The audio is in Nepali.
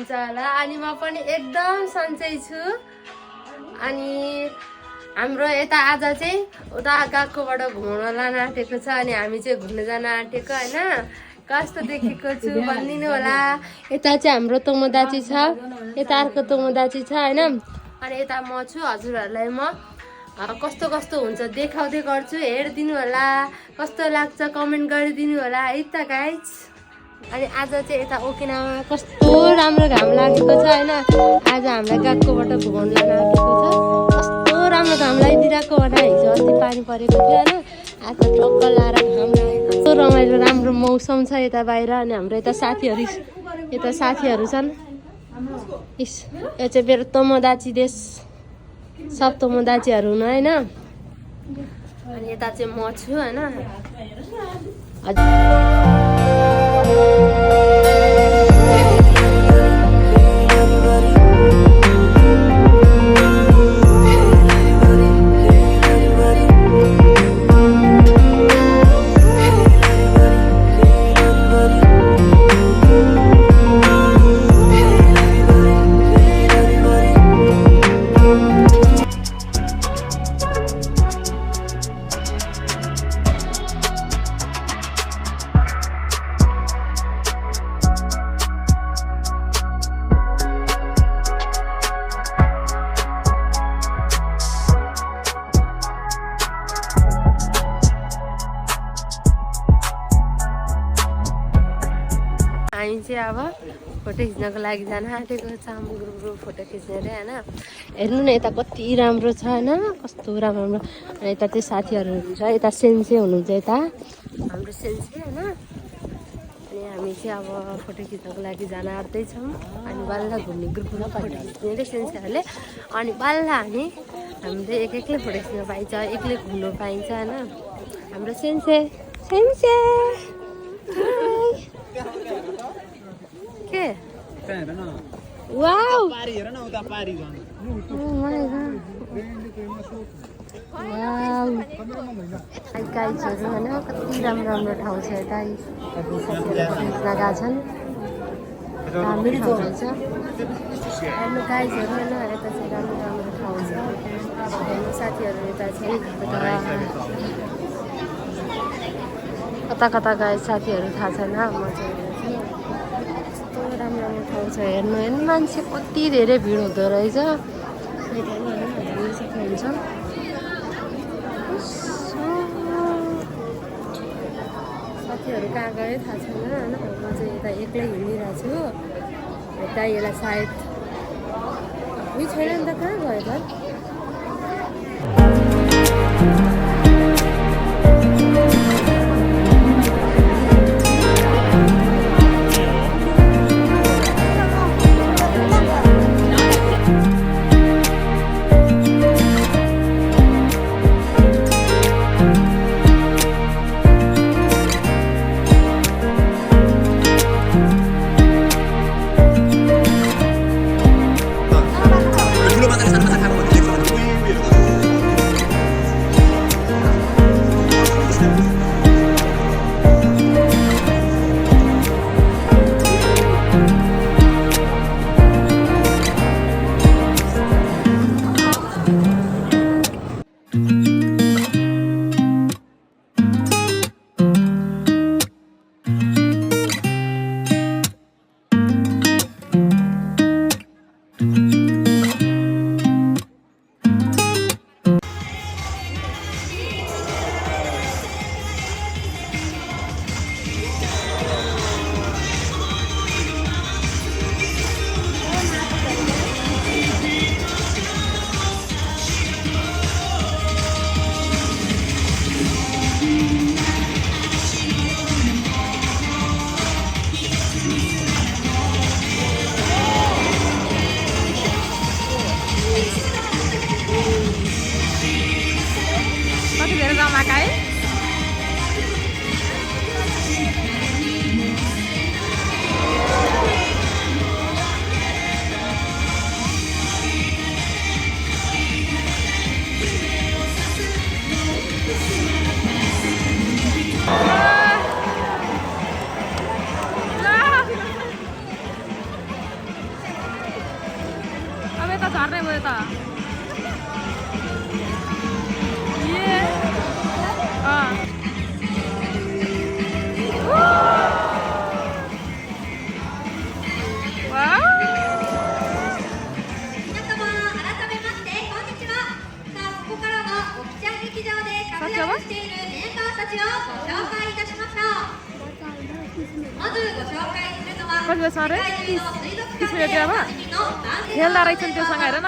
हुनुहुन्छ होला। अनि म पनि एकदम सन्चै छु। अनि हाम्रो यता आज चाहिँ उता गएकोबाट घुम्न लान आँटेको छ। अनि हामी चाहिँ घुम्न जान आँटेको होइन। कस्तो देखेको छु भनिदिनु होला। यता चाहिँ हाम्रो तोमदाची छ, यता अर्को तोमदाची छ होइन। अनि यता म छु। हजुरहरूलाई म कस्तो कस्तो हुन्छ देखाउँदै गर्छु, हेरिदिनु होला। कस्तो लाग्छ कमेन्ट गरिदिनु होला है त गाइज। अनि आज चाहिँ यता ओकिनावामा कस्तो राम्रो घाम लागेको छ होइन। आज हामीलाई गएकोबाट घुमाउनु लान आँटेको छ। कस्तो राम्रो घाम लगाइदिरहेको होला। हिजो अस्ति पानी परेको थियो होइन। आज टक्क लाएर घाम लागेको कस्तो रमाइलो राम्रो मौसम छ यता बाहिर। अनि हाम्रो यता साथीहरू छन्। इस यो चाहिँ मेरो तोमदाची देश, सब तोमदाचीहरू हुनु होइन। अनि यता चाहिँ म छु होइन। हामी चाहिँ अब फोटो खिच्नको लागि जान आँटेको छ। हाम्रो ग्रुप फोटो खिच्ने अरे होइन। हेर्नु न यता कति राम्रो छ होइन, कस्तो राम्रो। अनि यता चाहिँ साथीहरू हुनुहुन्छ, यता सेन्से हुनुहुन्छ, यता हाम्रो सेन्से होइन। अनि हामी चाहिँ अब फोटो खिच्नको लागि जान आँट्दैछौँ। अनि बल्ल घुम्ने ग्रुपमा फोटो खिच्ने अरे सेन्सेहरूले। अनि बल्ल हामीले एक्लै फोटो खिच्न पाइन्छ, एक्लै घुम्नु पाइन्छ होइन। हाम्रो सेन्से के वाउ गाइजहरू होइन। कति राम्रो राम्रो ठाउँ छ यता। खिच्न गएको छन्, राम्रो ठाउँ रहेछ। हेर्नु गाइजहरू होइन, यता चाहिँ राम्रो राम्रो ठाउँ छ। हेर्नु साथीहरू यता चाहिँ कता कता गए साथीहरू थाहा छैन। म चाहिँ कस्तो राम्रो राम्रो ठाउँ छ। हेर्नु मान्छे कति धेरै भिड हुँदो रहेछ। हेर्नु सक्नुहुन्छ। साथीहरू कहाँ गयो थाहा छैन होइन। म चाहिँ यता एक्लै हिँडिरहेको छु। यता यसलाई सायद उयो छैन नि त, कहाँ गयो त। कति बजी अरे 30 बजीमा खेल्दा रहेछन् त्योसँग हेर न